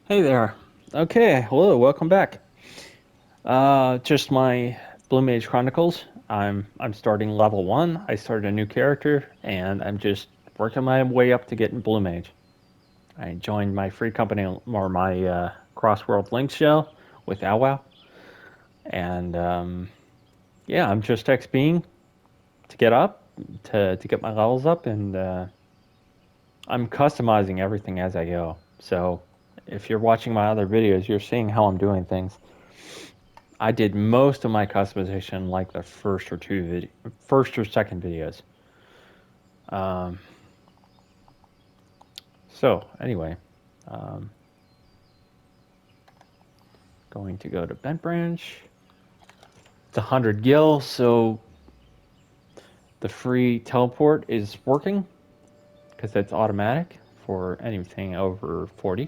Hey there. Okay, hello, welcome back. Just my Blue Mage Chronicles. I'm starting level one. I started a new character, and I'm just working my way up to getting Blue Mage. I joined my free company or my Crossworld Links show with Owl, and yeah, I'm just XPing to get up to get my levels up, and I'm customizing everything as I go. So if you're watching my other videos, you're seeing how I'm doing things. I did most of my customization like the first or second videos. Um, so anyway, um, going to go to Bent Branch. It's 100 gil, so the free teleport is working because it's automatic for anything over 40.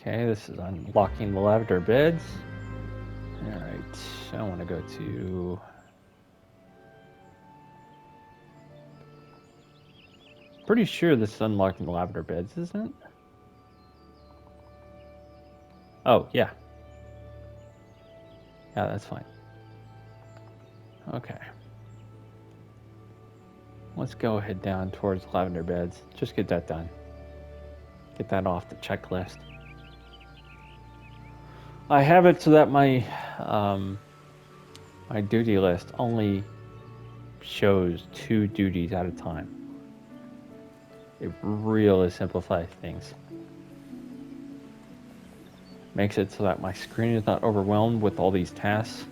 Okay, this is unlocking the lavender beds. All right, I want to go to. Pretty sure this is unlocking the lavender beds, isn't it? Oh, yeah. Yeah, that's fine. Okay. Let's go ahead down towards lavender beds. Just get that done. Get that off the checklist. I have it so that um, my duty list only shows 2 duties at a time. It really simplifies things. Makes it so that my screen is not overwhelmed with all these tasks.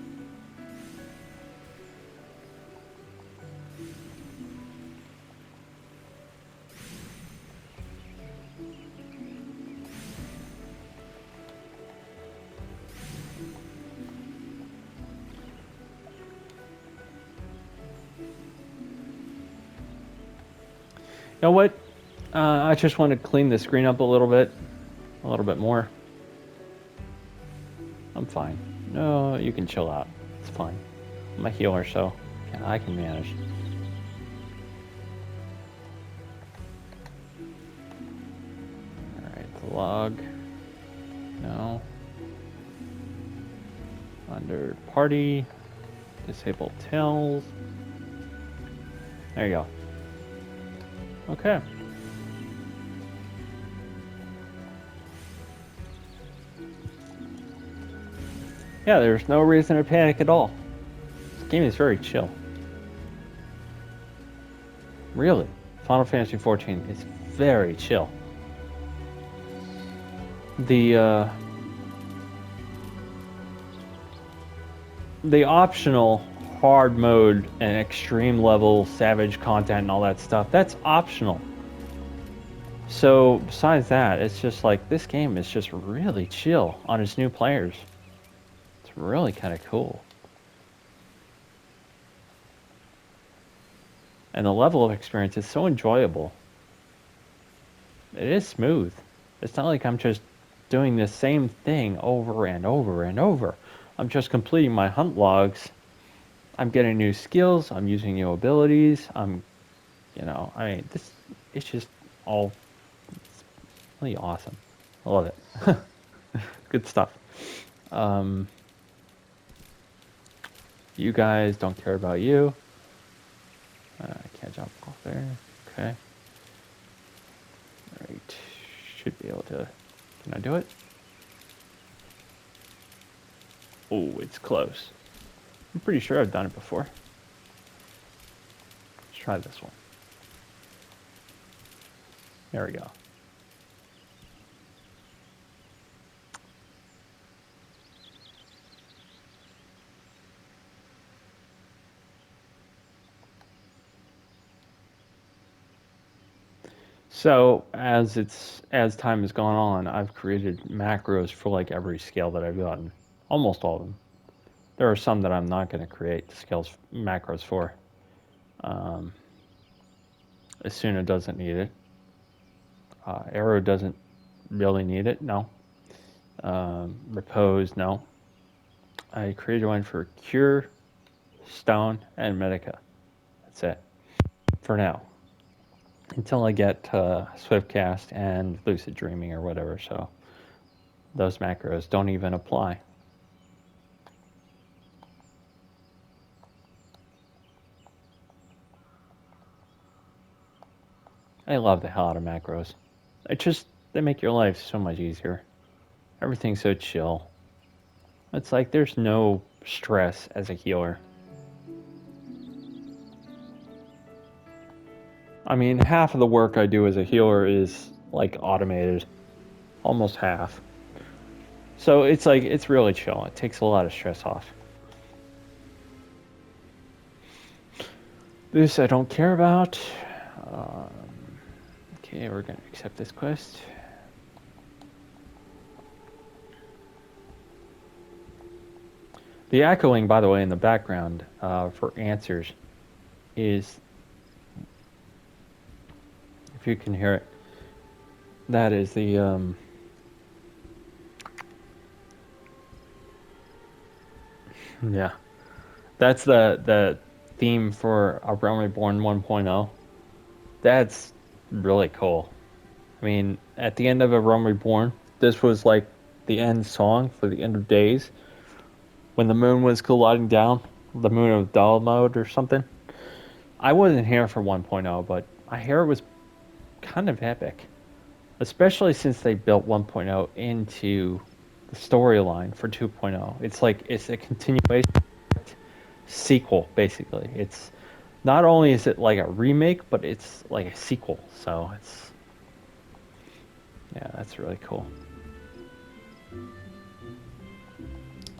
You know what? I just want to clean the screen up a little bit more. I'm fine. No, you can chill out. It's fine. I'm a healer, so I can manage. All right, the log. No. Under party, disable tails. There you go. Okay. Yeah, there's no reason to panic at all. This game is very chill. Really. Final Fantasy XIV is very chill. The the optional hard mode and extreme level savage content and all that stuff, that's optional. So besides that, it's just like this game is just really chill on its new players. It's really kind of cool. And the level of experience is so enjoyable. It is smooth. It's not like I'm just doing the same thing over and over and over. I'm just completing my hunt logs. I'm getting new skills. I'm using new abilities. I mean, it's just all really awesome. I love it. Good stuff. Um, you guys don't care about you. I can't jump off there. Okay. All right. Should be able to. Can I do it? Oh, it's close. I'm pretty sure I've done it before. Let's try this one. There we go. So as time has gone on, I've created macros for like every scale that I've gotten. Almost all of them. There are some that I'm not going to create scales macros for. Um, Asuna doesn't need it. Arrow doesn't really need it. No. Repose. No. I created one for Cure, Stone, and Medica. That's it for now. until I get Swiftcast and Lucid Dreaming or whatever. So those macros don't even apply. I love the hell out of macros. They make your life so much easier. Everything's so chill. It's like there's no stress as a healer. I mean, half of the work I do as a healer is like automated, almost half. So it's like it's really chill. It takes a lot of stress off. This I don't care about. Okay, we're gonna accept this quest. The echoing, by the way, in the background for answers is, if you can hear it, that is the yeah, that's the theme for A Realm Reborn 1.0. That's really cool. I mean, at the end of A Realm Reborn, this was like the end song for the end of days when the moon was colliding down, the moon of dull mode or something. I wasn't here for 1.0, but I hear it was kind of epic, especially since they built 1.0 into the storyline for 2.0. It's like it's a continuation sequel, basically. It's not only is it like a remake, but it's like a sequel. So it's, yeah, that's really cool.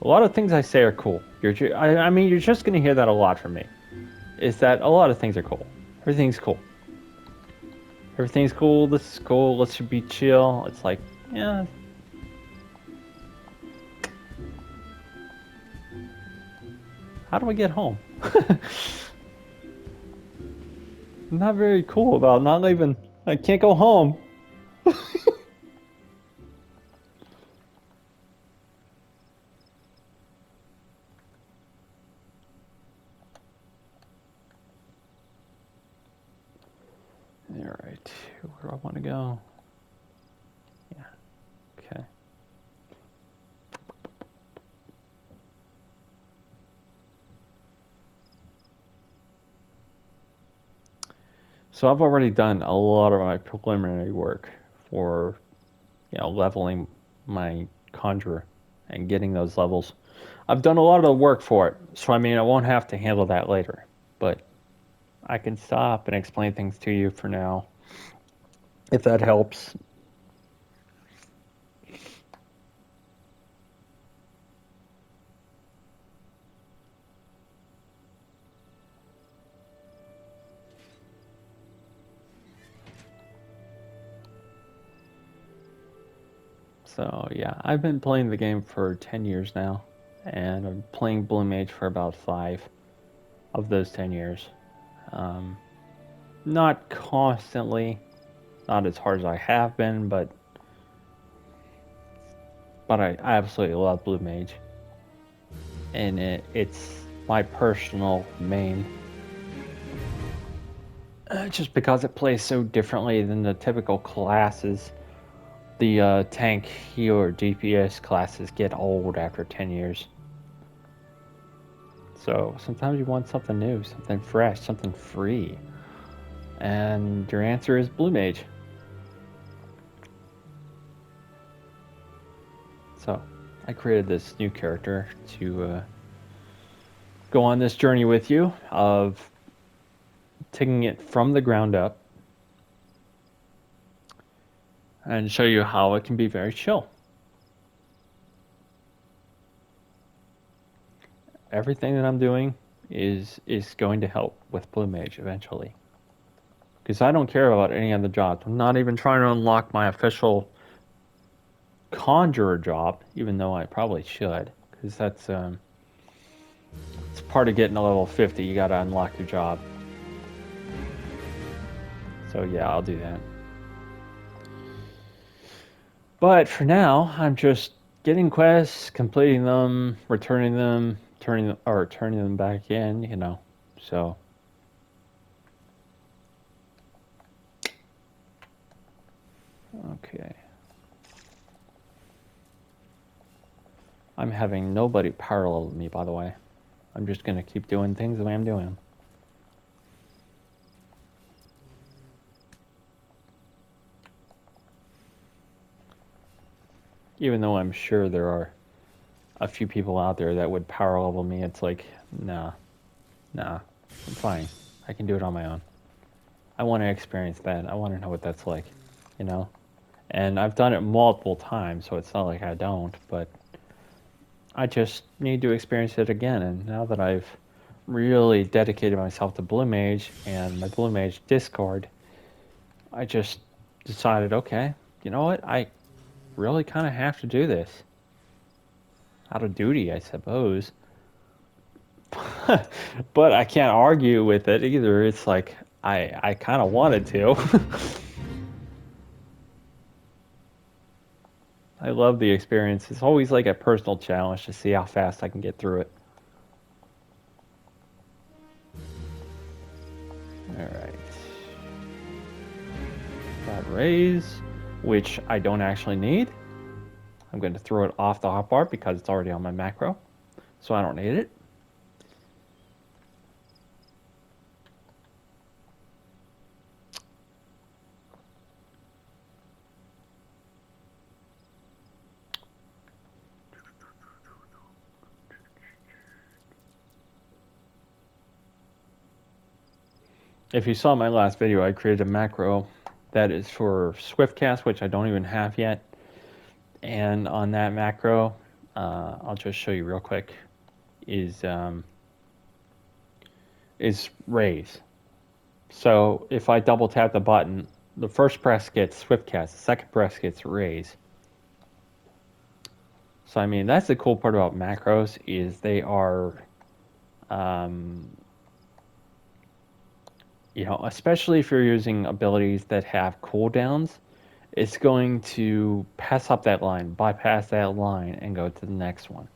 A lot of things I say are cool. I mean, you're just gonna hear that a lot from me. Is that a lot of things are cool. Everything's cool. Everything's cool. This is cool. Let's be chill. It's like, yeah. How do I get home? I'm not very cool about not even. I can't go home. All right, where do I want to go? Yeah, okay. So I've already done a lot of my preliminary work for, leveling my conjurer and getting those levels. I've done a lot of the work for it, so I mean, I won't have to handle that later. But I can stop and explain things to you for now, if that helps. So yeah, I've been playing the game for 10 years now, and I'm playing Blue Mage for about 5 of those 10 years. Not constantly, not as hard as I have been, but I absolutely love Blue Mage, and it's my personal main. Just because it plays so differently than the typical classes. The tank, healer, DPS classes get old after 10 years. So sometimes you want something new, something fresh, something free. And your answer is Blue Mage. So I created this new character to go on this journey with you of taking it from the ground up and show you how it can be very chill. Everything that I'm doing is going to help with Blue Mage eventually. Because I don't care about any other jobs. I'm not even trying to unlock my official conjurer job, even though I probably should. Because that's it's part of getting a level 50. You gotta unlock your job. So yeah, I'll do that. But for now, I'm just getting quests, completing them, returning them, turning them back in. So I'm having nobody parallel me, by the way. I'm just going to keep doing things the way I'm doing. Even though I'm sure there are a few people out there that would power level me, it's like, nah, I'm fine. I can do it on my own. I want to experience that. I want to know what that's like, you know? And I've done it multiple times, so it's not like I don't, but I just need to experience it again. And now that I've really dedicated myself to Blue Mage and my Blue Mage Discord, I just decided, okay, you know what? I really kind of have to do this. Out of duty, I suppose. But I can't argue with it either. It's like, I kind of wanted to. I love the experience. It's always like a personal challenge to see how fast I can get through it. Alright. Got raise, which I don't actually need. I'm going to throw it off the hotbar because it's already on my macro, so I don't need it. If you saw my last video, I created a macro that is for Swiftcast, which I don't even have yet. And on that macro, I'll just show you real quick, is raise. So if I double tap the button, the first press gets Swiftcast, the second press gets raise. So I mean, that's the cool part about macros is they are, you know, especially if you're using abilities that have cooldowns, it's going to pass up that line, bypass that line, and go to the next one.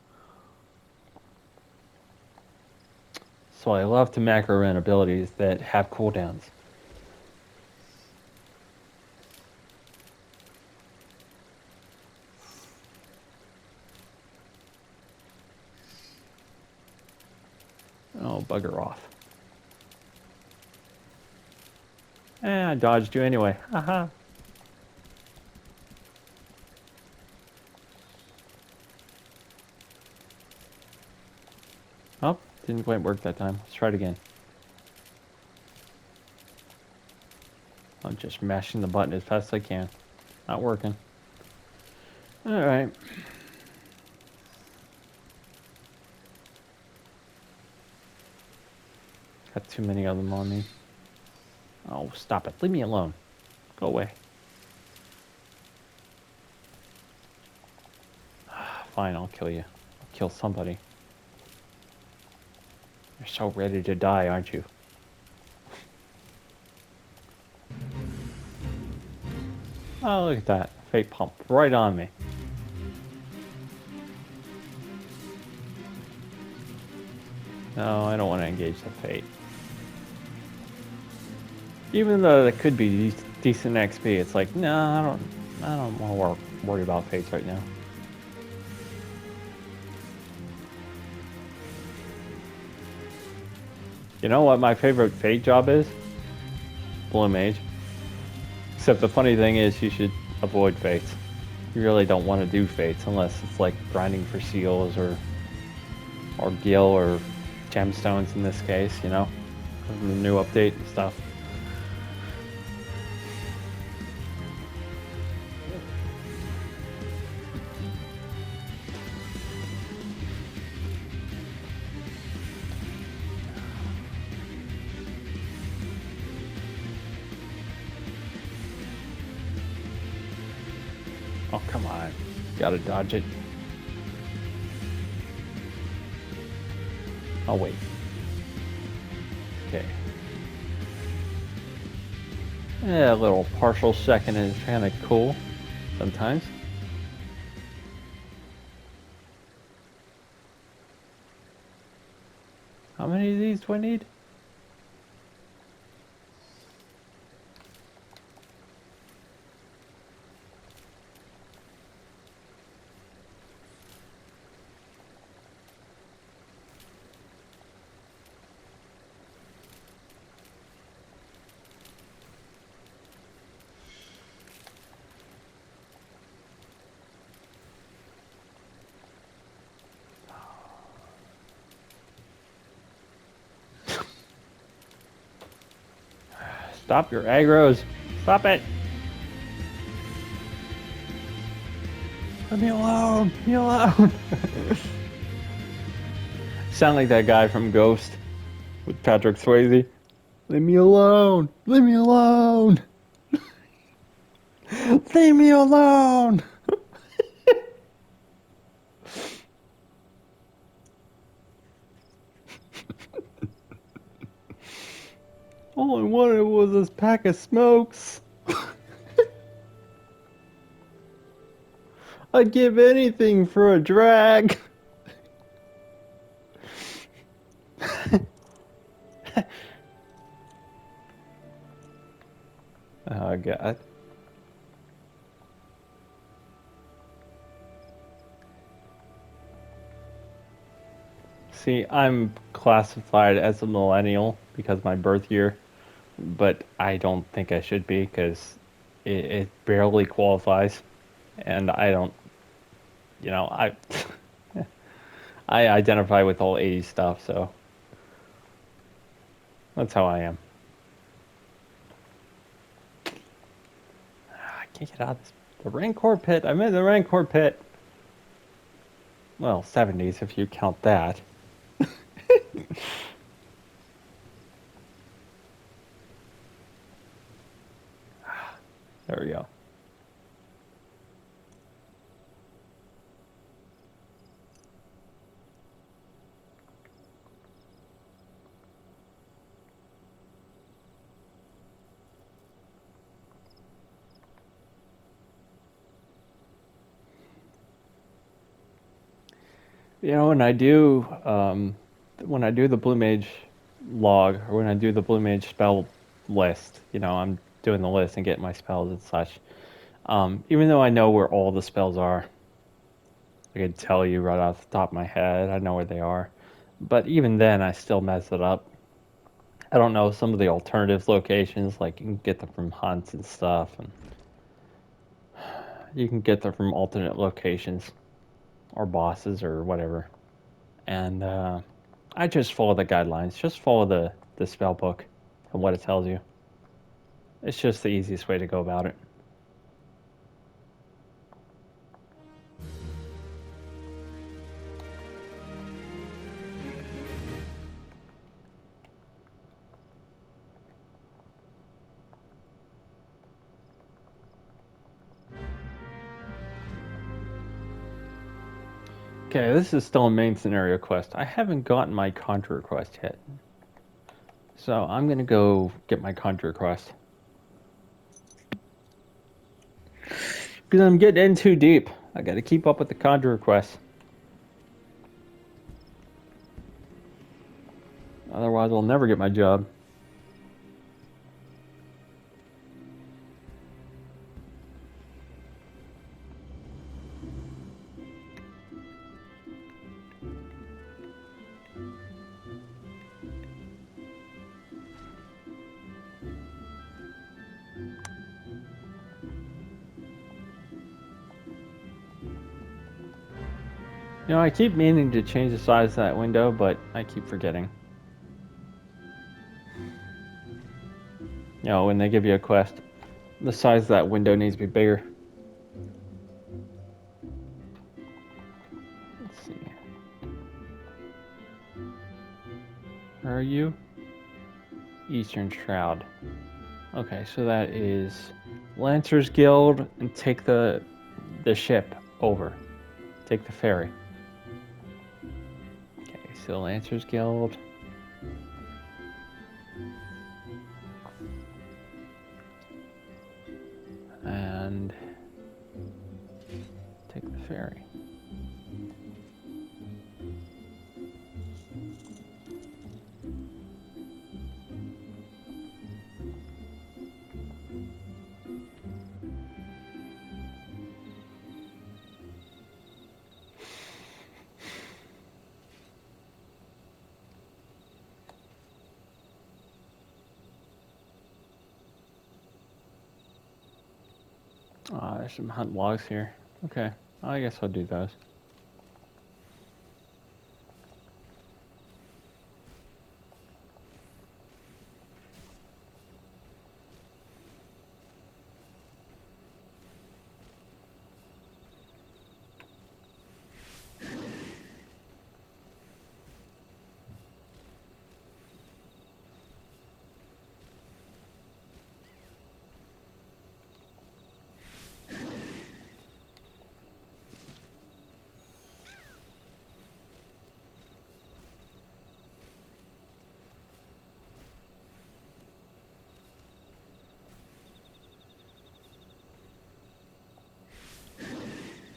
So I love to macro in abilities that have cooldowns. Oh, bugger off. I dodged you anyway. Haha. Oh, didn't quite work that time. Let's try it again. I'm just mashing the button as fast as I can. Not working. Alright. Got too many of them on me. Oh, stop it. Leave me alone. Go away. Fine, I'll kill you. I'll kill somebody. You're so ready to die, aren't you? Oh, look at that. Fate pump right on me. No, I don't want to engage the fate. Even though that could be decent XP, it's like, no, I don't want to worry about fates right now. You know what my favorite fate job is? Blue Mage. Except the funny thing is you should avoid fates. You really don't want to do fates unless it's like grinding for seals or gil or gemstones in this case, you know? The new update and stuff. Oh, come on. Gotta dodge it. Oh, wait. Okay. Yeah, a little partial second is kind of cool sometimes. How many of these do I need? Stop your agros. Stop it. Let me alone. Leave me alone. Sound like that guy from Ghost with Patrick Swayze. Leave me alone. Leave me alone. Leave me alone. All I wanted was this pack of smokes. I'd give anything for a drag. Oh, God. See, I'm classified as a millennial because of my birth year, but I don't think I should be because it barely qualifies, and I don't, I I identify with all 80s stuff, so that's how I am. I can't get out of this. The Rancor pit. I'm in the Rancor pit. Well, 70s if you count that. There we go. When I do the Blue Mage log, or when I do the Blue Mage spell list, I'm doing the list and getting my spells and such. Even though I know where all the spells are, I can tell you right off the top of my head, I know where they are. But even then, I still mess it up. I don't know some of the alternative locations, like you can get them from hunts and stuff, and you can get them from alternate locations or bosses or whatever. And I just follow the guidelines. Just follow the spell book and what it tells you. It's just the easiest way to go about it. Okay, this is still a main scenario quest. I haven't gotten my Conjurer quest yet. So I'm going to go get my Conjurer quest. Because I'm getting in too deep. I got to keep up with the Conjurer quest. Otherwise, I'll never get my job. I keep meaning to change the size of that window, but I keep forgetting. When they give you a quest, the size of that window needs to be bigger. Let's see. Where are you? Eastern Shroud. Okay, so that is Lancers Guild, and take the ship over. Take the ferry. Okay, so Lancers Guild. And take the ferry. There's some hunt logs here. Okay, I guess I'll do those.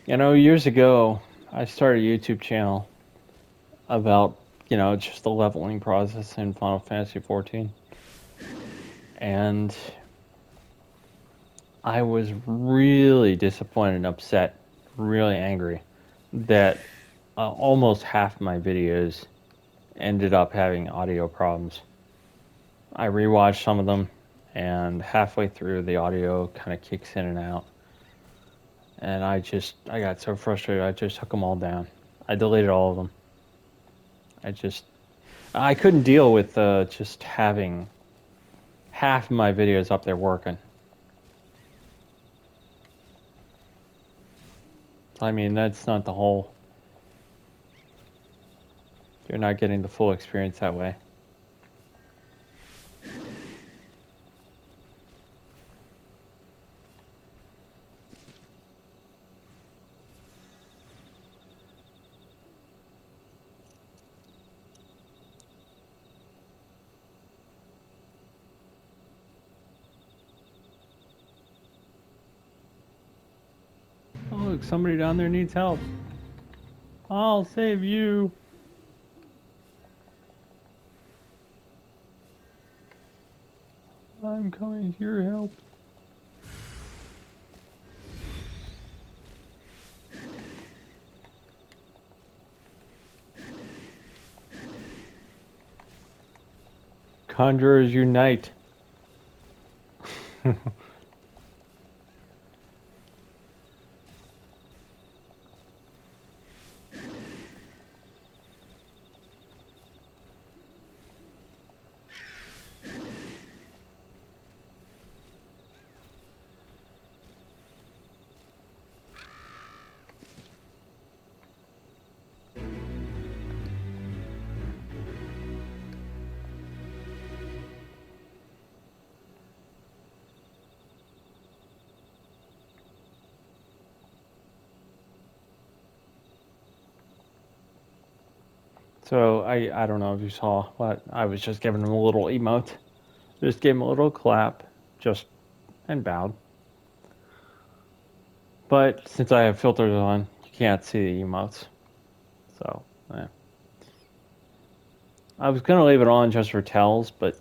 Years ago, I started a YouTube channel about, just the leveling process in Final Fantasy XIV. And I was really disappointed and upset, really angry that almost half my videos ended up having audio problems. I rewatched some of them, and halfway through, the audio kind of kicks in and out. And I got so frustrated, I just took them all down. I deleted all of them. I couldn't deal with just having half of my videos up there working. I mean, that's not the whole. You're not getting the full experience that way. Oh, look, somebody down there needs help. I'll save you. I'm coming to your help. Conjurers unite. So I don't know if you saw, but I was just giving him a little emote. Just gave him a little clap, and bowed. But since I have filters on, you can't see the emotes. So, yeah. I was gonna leave it on just for tells, but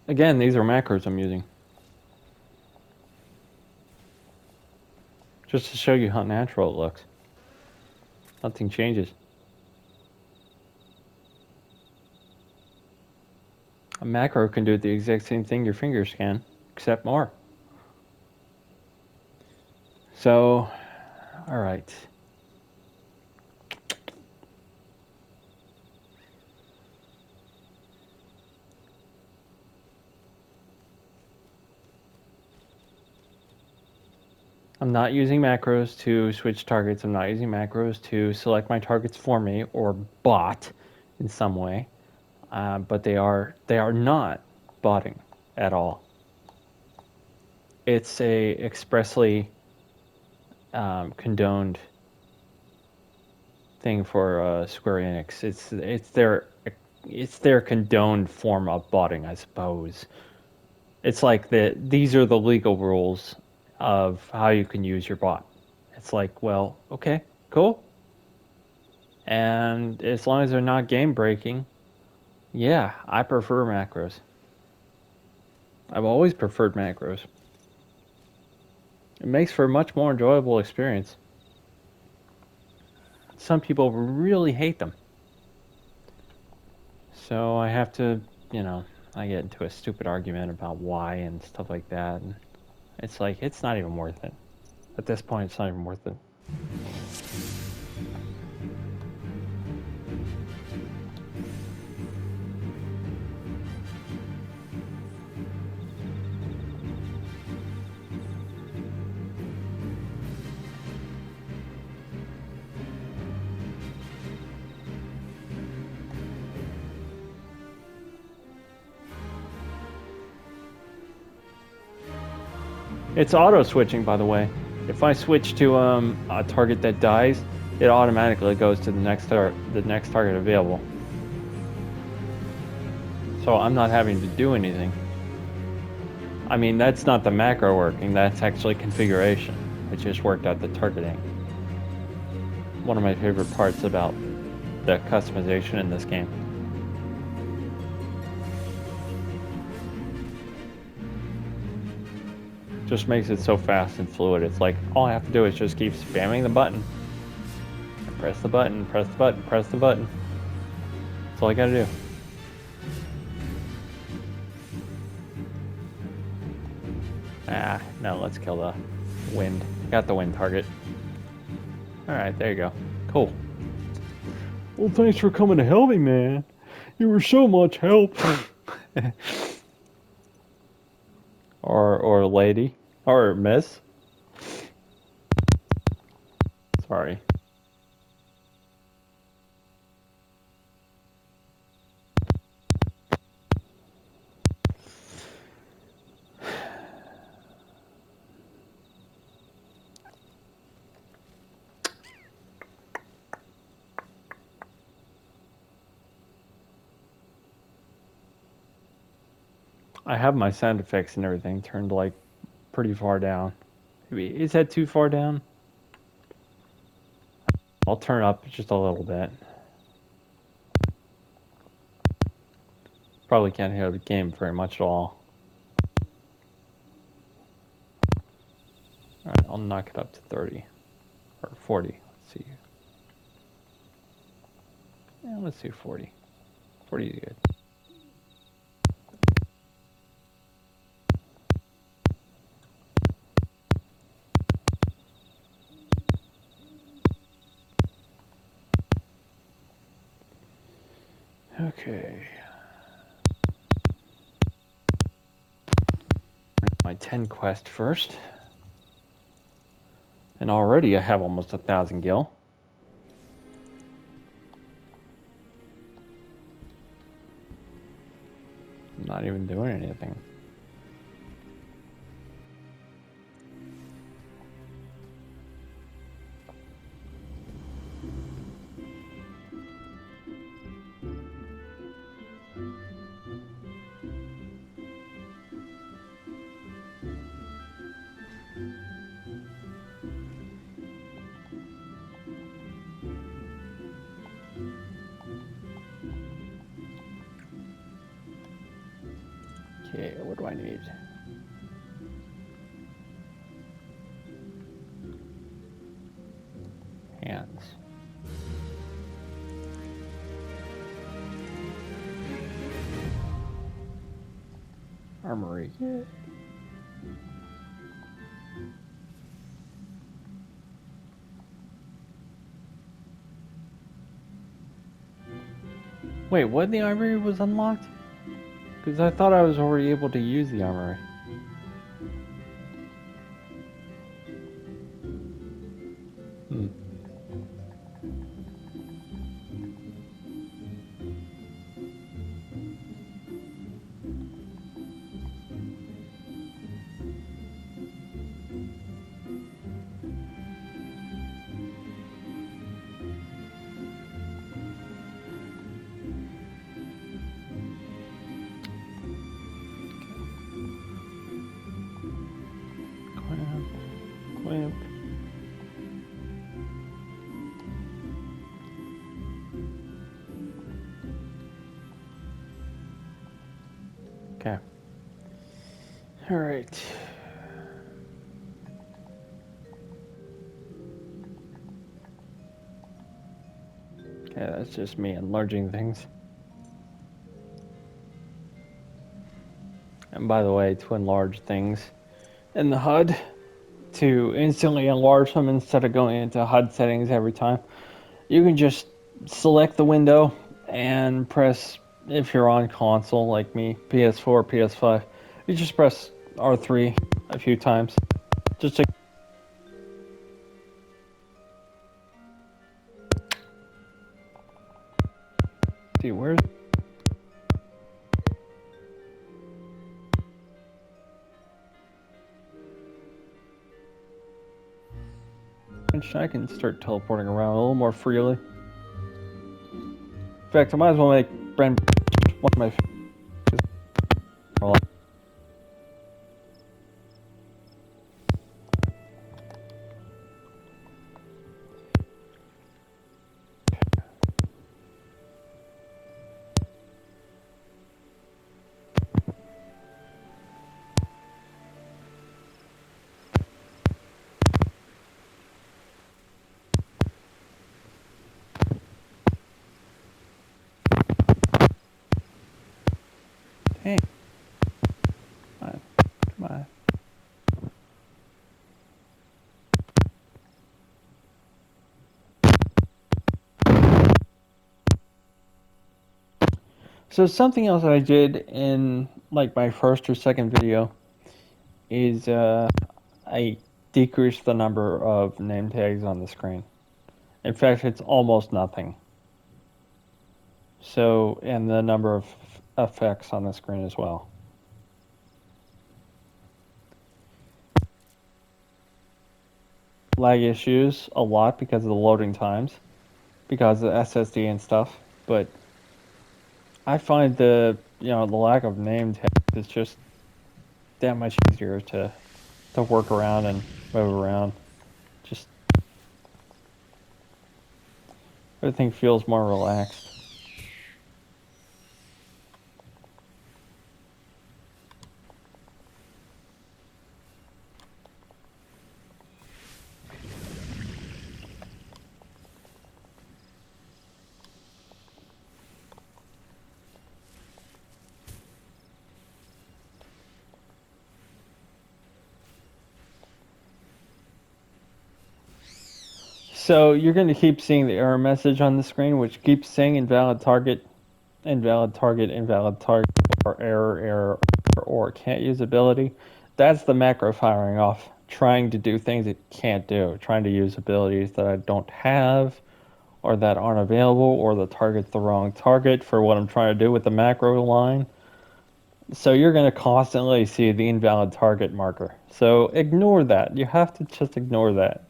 again, these are macros I'm using. Just to show you how natural it looks. Nothing changes. A macro can do the exact same thing your fingers can, except more. So, all right. I'm not using macros to switch targets. I'm not using macros to select my targets for me or bot in some way. But they are not botting at all. It's a expressly condoned thing for Square Enix. It's their condoned form of botting, I suppose. It's like these are the legal rules of how you can use your bot. It's like, well, okay, cool. And as long as they're not game breaking, yeah, I prefer macros. I've always preferred macros. It makes for a much more enjoyable experience. Some people really hate them. So I have to, I get into a stupid argument about why and stuff like that. And it's like, it's not even worth it. At this point, it's not even worth it. It's auto switching, by the way. If I switch to a target that dies, it automatically goes to the next target available. So I'm not having to do anything. I mean, that's not the macro working, that's actually configuration. It just worked out the targeting. One of my favorite parts about the customization in this game. Just makes it so fast and fluid. It's like, all I have to do is just keep spamming the button. Press the button, press the button, press the button. That's all I gotta do. Ah, no, let's kill the wind. Got the wind target. Alright, there you go. Cool. Well, thanks for coming to help me, man. You were so much help. or lady. Or miss. Sorry. I have my sound effects and everything turned like pretty far down. Is that too far down? I'll turn up just a little bit. Probably can't hear the game very much at all. Alright, I'll knock it up to 30. Or 40. Let's see. Yeah, let's do 40. 40 is good. Okay. My 10 quest first. And already I have almost 1,000 gil. I'm not even doing anything. Okay, what do I need? Hands. Armory. Wait, what? The armory was unlocked? Because I thought I was already able to use the armory. Hmm. Clamp. Okay. All right. Okay, that's just me enlarging things. And by the way, to enlarge things in the HUD, to instantly enlarge them instead of going into HUD settings every time, you can just select the window and press, if you're on console like me, PS4, PS5, you just press R3 a few times. Just to... See, where's... I can start teleporting around a little more freely. In fact, I might as well make Brand one of my favorites. Dang. Come on. So something else that I did in like my first or second video is I decreased the number of name tags on the screen. In fact, it's almost nothing. So, and the number of effects on the screen as well. Lag issues a lot because of the loading times, because of SSD and stuff, but I find the lack of name tags is just that much easier to work around and move around. Just everything feels more relaxed. So you're going to keep seeing the error message on the screen, which keeps saying invalid target, invalid target, invalid target, or error, or can't use ability. That's the macro firing off, trying to do things it can't do, trying to use abilities that I don't have, or that aren't available, or the target's the wrong target for what I'm trying to do with the macro line. So you're going to constantly see the invalid target marker. So ignore that. You have to just ignore that.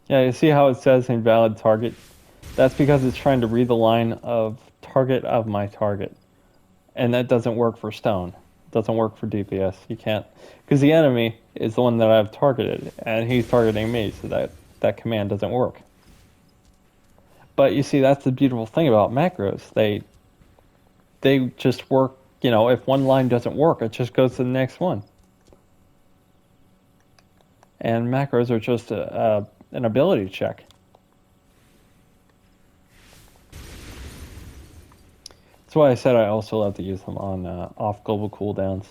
Yeah, you see how it says invalid target? That's because it's trying to read the line of target of my target. And that doesn't work for stone. It doesn't work for DPS. You can't, because the enemy is the one that I've targeted, and he's targeting me, so that command doesn't work. But you see, that's the beautiful thing about macros. They just work, if one line doesn't work, it just goes to the next one. And macros are just an ability check. That's why I said I also love to use them on off global cooldowns.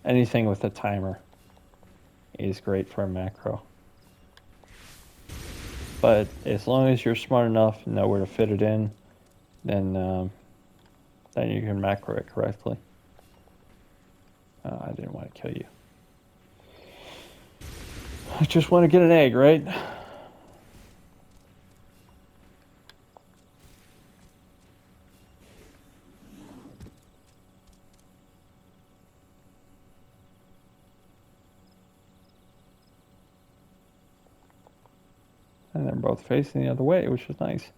Anything with a timer is great for a macro. But as long as you're smart enough and know where to fit it in, then you can macro it correctly. I didn't want to kill you. I just want to get an egg, right? And they're both facing the other way, which is nice.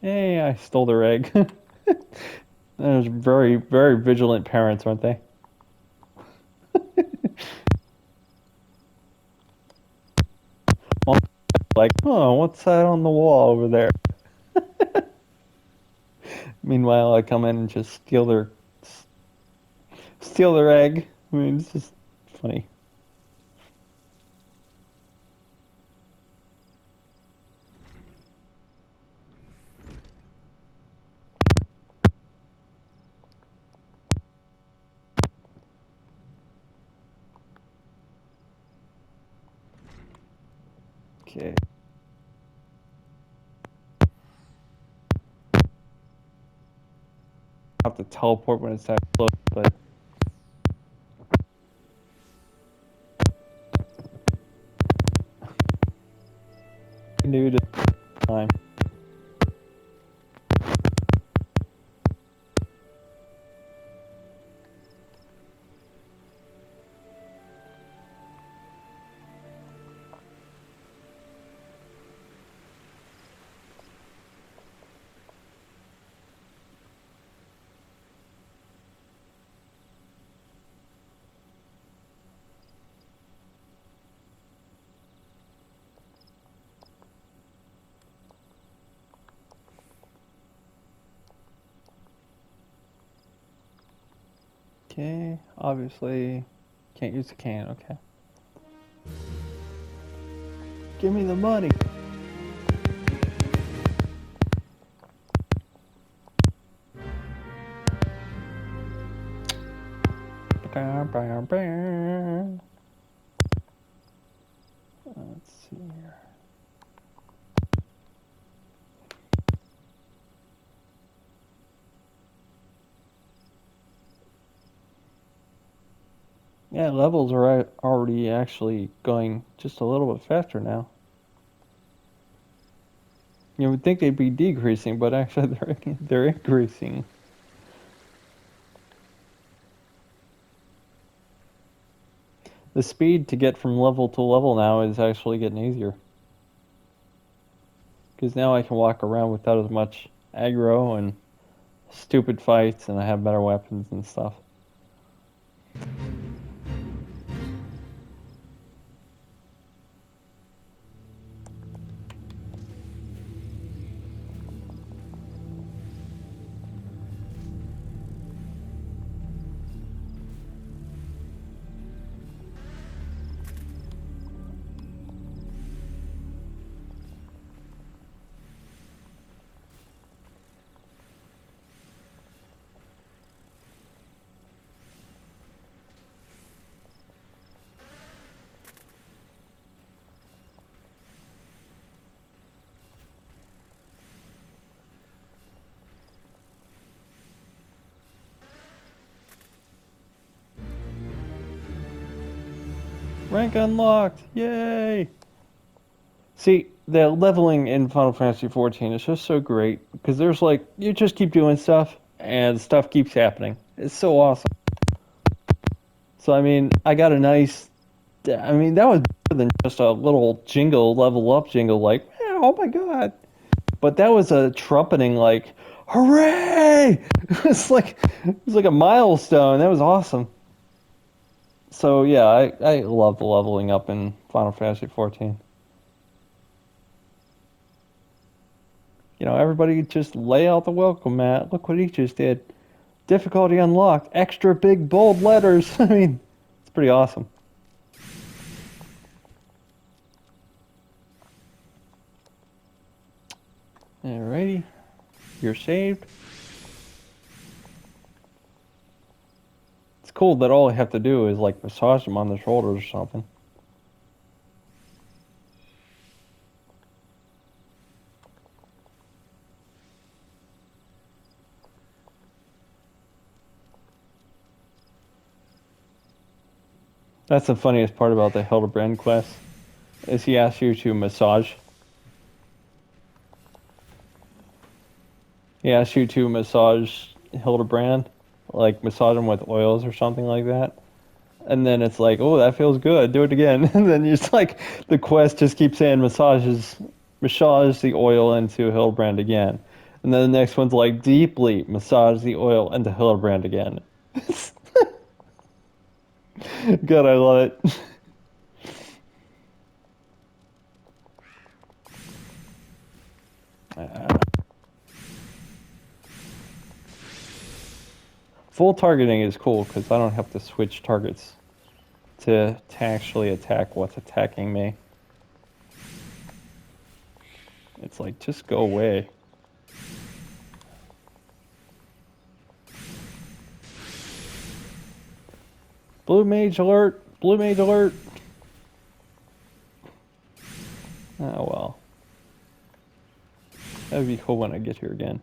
Hey, I stole their egg. Those very, very vigilant parents, aren't they? Like, oh, what's that on the wall over there? Meanwhile, I come in and just steal their egg. I mean, it's just funny. Okay. I have to teleport when it's that close, but new to time. Okay, obviously can't use the can, okay. Give me the money. Let's see here. Yeah, levels are already actually going just a little bit faster now. You would think they'd be decreasing, but actually they're increasing. The speed to get from level to level now is actually getting easier. Because now I can walk around without as much aggro and stupid fights, and I have better weapons and stuff. Rank unlocked! Yay! See, the leveling in Final Fantasy XIV is just so great because there's like you just keep doing stuff and stuff keeps happening. It's so awesome. So I mean, I got a nice. I mean, that was better than just a little jingle, level up jingle, like oh my god. But that was a trumpeting like, hooray! It was like a milestone. That was awesome. So yeah, I love the leveling up in Final Fantasy XIV. You know, everybody just lay out the welcome mat. Look what he just did. Difficulty unlocked. Extra big bold letters. I mean, it's pretty awesome. Alrighty. You're saved. It's cool that all I have to do is like massage them on the shoulders or something. That's the funniest part about the Hildebrand quest, is he asks you to massage. He asks you to massage Hildebrand, like massage him with oils or something like that. And then it's like, oh, that feels good. Do it again. And then it's like the quest just keeps saying massage the oil into Hildebrand again. And then the next one's like deeply massage the oil into Hildebrand again. God, I love it. Full targeting is cool because I don't have to switch targets to actually attack what's attacking me. It's like, just go away. Blue mage alert! Blue mage alert! Oh well. That'd be cool when I get here again.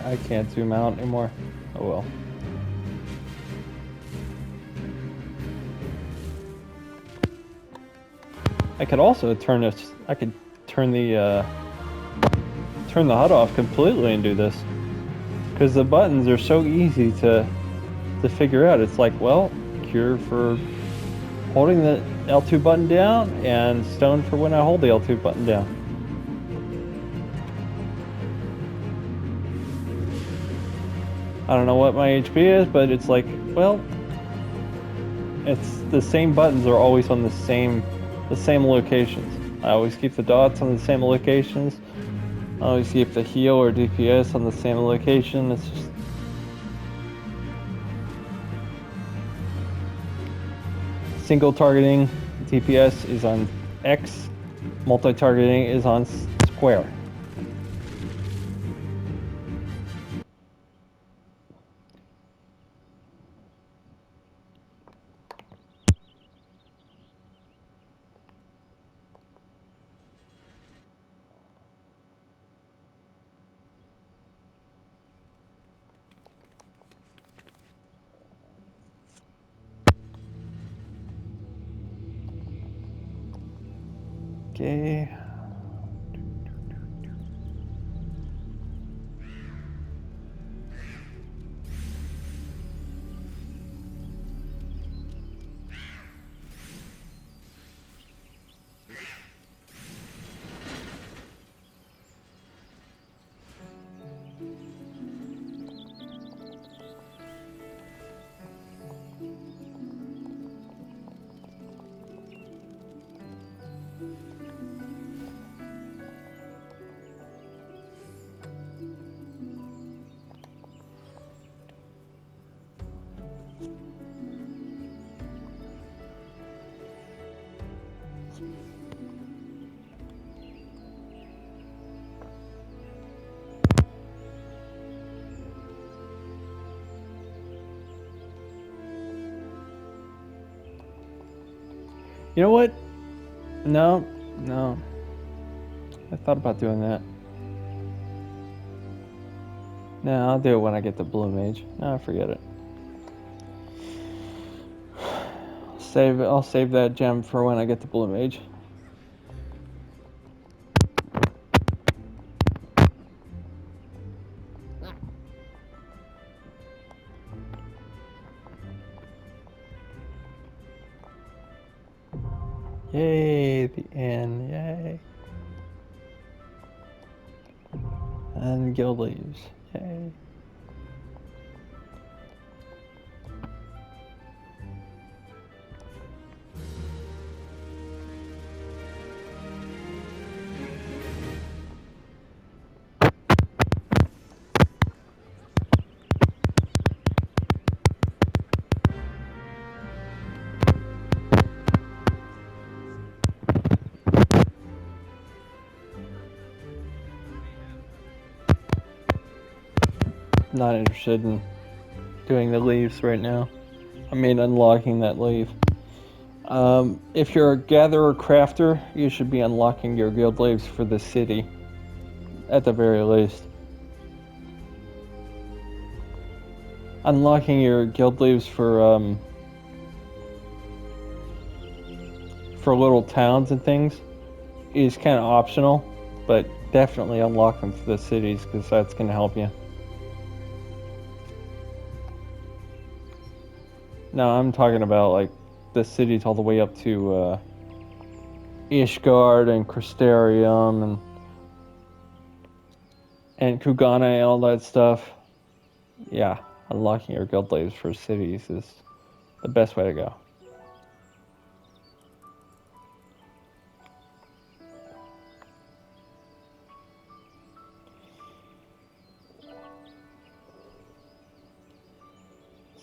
I can't zoom out anymore. Oh well. I could also turn this. I could turn the HUD off completely and do this, because the buttons are so easy to figure out. It's like, well, cure for holding the L2 button down, and stone for when I hold the L2 button down. I don't know what my HP is, but it's like, well, it's the same buttons are always on the same locations. I always keep the dots on the same locations. I always keep the heal or DPS on the same location. It's just single targeting DPS is on X, multi-targeting is on square. Okay. You know what? No. I thought about doing that. No, I'll do it when I get the blue mage. No, forget it. I'll save that gem for when I get the blue mage. Yay, the end, yay. And guild leaves, yay. Not interested in doing the leaves right now. I mean, unlocking that leaf. If you're a gatherer crafter, you should be unlocking your guild leaves for the city, at the very least. Unlocking your guild leaves for little towns and things is kind of optional, but definitely unlock them for the cities, because that's going to help you. No, I'm talking about like the cities all the way up to Ishgard and Crystarium and Kugana and all that stuff. Yeah, unlocking your guild leaves for cities is the best way to go.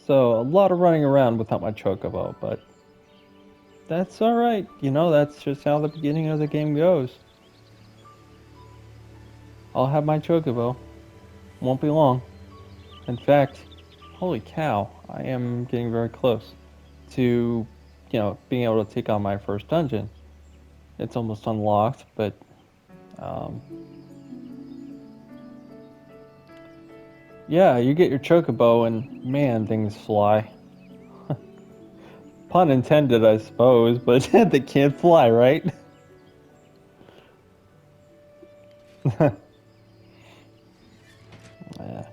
So, a lot of running around without my chocobo, but that's alright. You know, that's just how the beginning of the game goes. I'll have my chocobo. Won't be long. In fact, holy cow, I am getting very close to, being able to take on my first dungeon. It's almost unlocked, but Yeah, you get your chocobo and man, things fly. Pun intended, I suppose, but they can't fly, right? Yeah.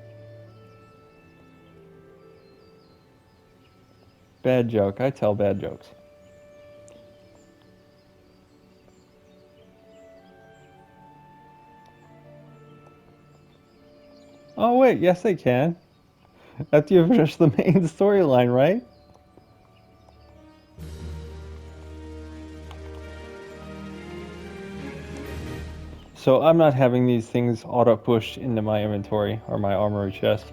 Bad joke. I tell bad jokes. Oh wait, yes they can. After you finish the main storyline, right? So I'm not having these things auto pushed into my inventory or my armory chest.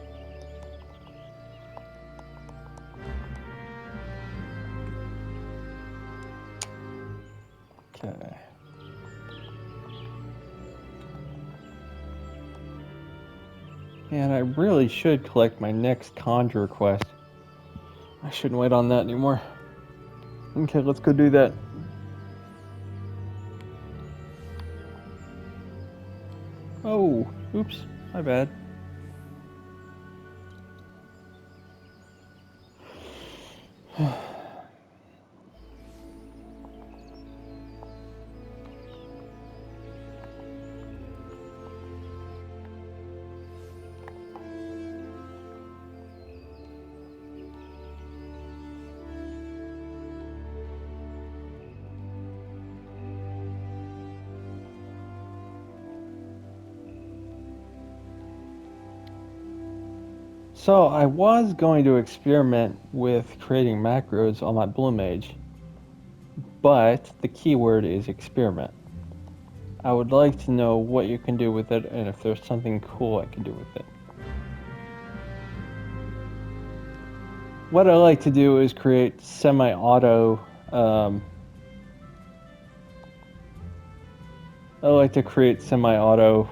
Okay. And I really should collect my next conjure quest. I shouldn't wait on that anymore. Okay, let's go do that. Oh, oops, my bad. So I was going to experiment with creating macros on my Blue Mage, but the keyword is experiment. I would like to know what you can do with it and if there's something cool I can do with it. What I like to do is create semi-auto. I like to create semi-auto.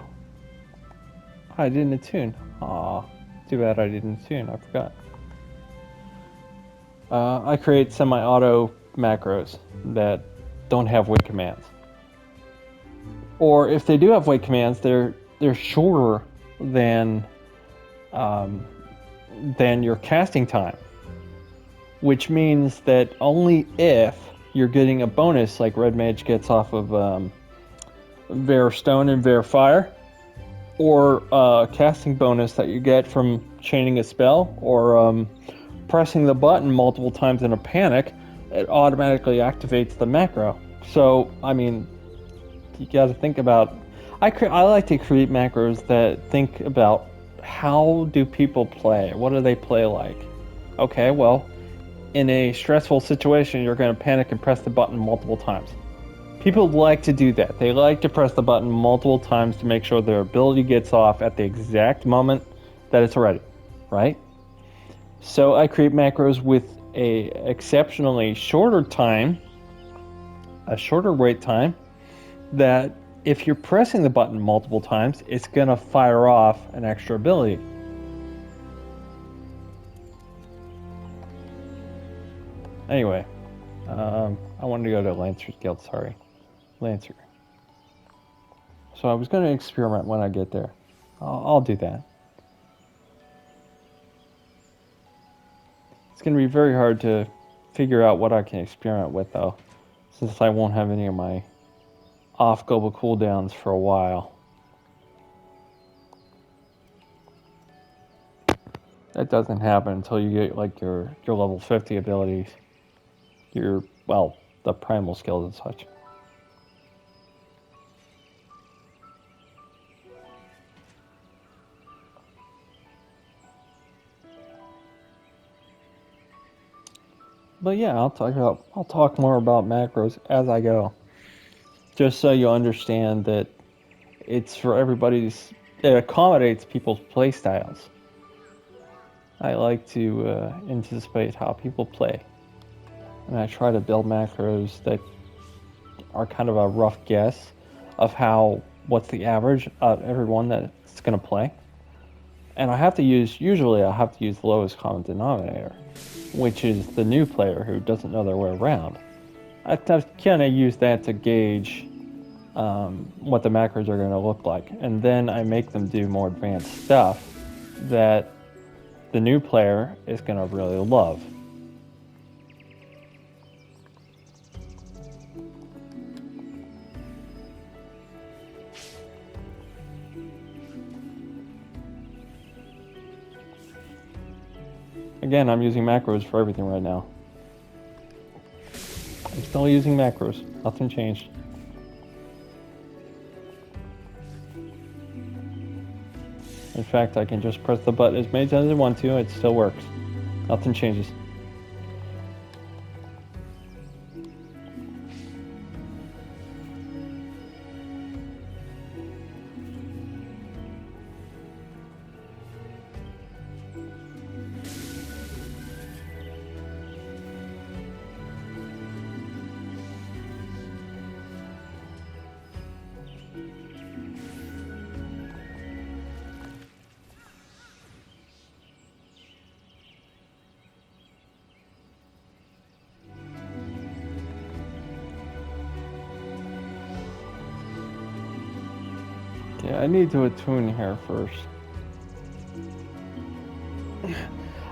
I didn't attune. Aw, too bad I didn't attune. I forgot. I create semi-auto macros that don't have wait commands. Or if they do have wait commands, they're shorter than your casting time, which means that only if you're getting a bonus like Red Mage gets off of Ver Stone and Ver Fire, or a casting bonus that you get from chaining a spell, or pressing the button multiple times in a panic, it automatically activates the macro. So, I mean, you got to think about. I like to create macros that think about how do people play? What do they play like? Okay, well, in a stressful situation, you're going to panic and press the button multiple times. People like to do that. They like to press the button multiple times to make sure their ability gets off at the exact moment that it's ready, right? So I create macros with a exceptionally shorter time, a shorter wait time, that if you're pressing the button multiple times, it's gonna fire off an extra ability. Anyway, I wanted to go to Lancer's Guild, sorry. Lancer. So I was going to experiment when I get there. I'll do that. It's going to be very hard to figure out what I can experiment with, though, since I won't have any of my off-global cooldowns for a while. That doesn't happen until you get like your level 50 abilities. Well, the primal skills and such. But yeah, I'll talk more about macros as I go. Just so you understand that it's for everybody's. It accommodates people's play styles. I like to anticipate how people play, and I try to build macros that are kind of a rough guess of what's the average of everyone that's going to play. And usually I have to use the lowest common denominator, which is the new player who doesn't know their way around. I kind of use that to gauge what the macros are going to look like, and then I make them do more advanced stuff that the new player is going to really love. Again, I'm using macros for everything right now. I'm still using macros. Nothing changed. In fact, I can just press the button as many times as I want to. It still works. Nothing changes. Okay, I need to attune here first.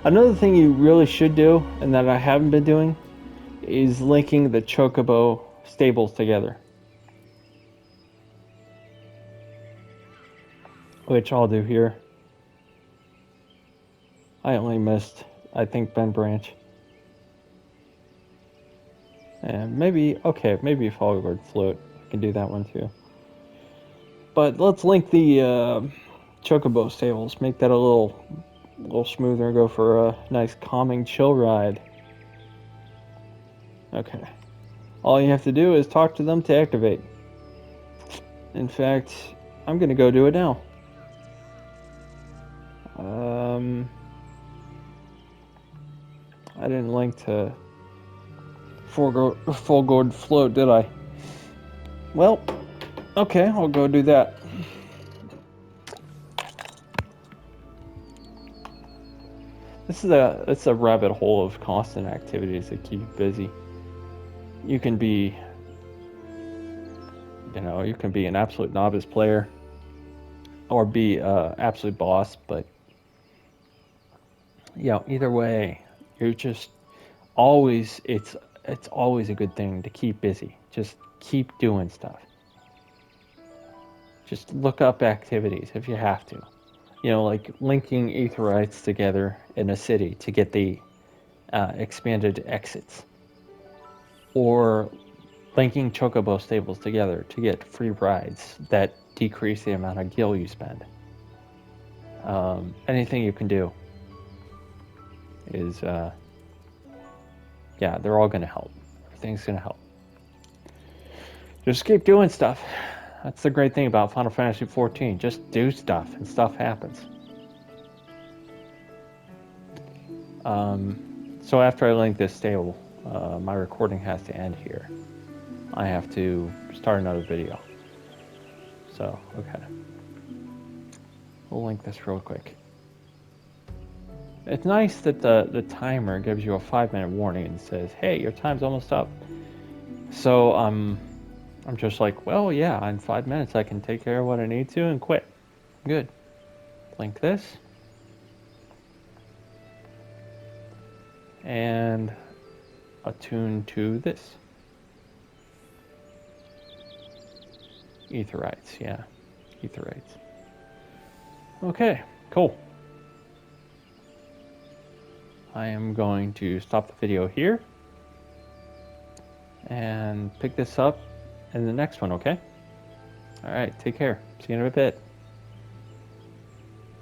Another thing you really should do, and that I haven't been doing, is linking the Chocobo stables together. Which I'll do here. I only missed, I think, Ben Branch. And maybe, okay, maybe Foghorn Float. I can do that one too. But let's link the Chocobo stables. Make that a little smoother. Go for a nice calming chill ride. Okay. All you have to do is talk to them to activate. In fact, I'm going to go do it now. I didn't link to Foghorn Float, did I? Well, okay, I'll go do that. It's a rabbit hole of constant activities that keep you busy. You can be, you can be an absolute novice player, or be absolute boss. But either way, you're just always. It's always a good thing to keep busy. Just keep doing stuff. Just look up activities if you have to. Like linking Aetherites together in a city to get the expanded exits. Or linking Chocobo stables together to get free rides that decrease the amount of gil you spend. Anything you can do is, they're all going to help. Everything's going to help. Just keep doing stuff. That's the great thing about Final Fantasy XIV. Just do stuff, and stuff happens. So after I link this stable, my recording has to end here. I have to start another video. So, okay. We'll link this real quick. It's nice that the timer gives you a 5-minute warning and says, hey, your time's almost up. So I'm just like, well, yeah, in 5 minutes I can take care of what I need to and quit. Good. Link this. And attune to this. Aetherites, yeah. Aetherites. Okay, cool. I am going to stop the video here and pick this up in the next one, okay? Alright, take care. See you in a bit.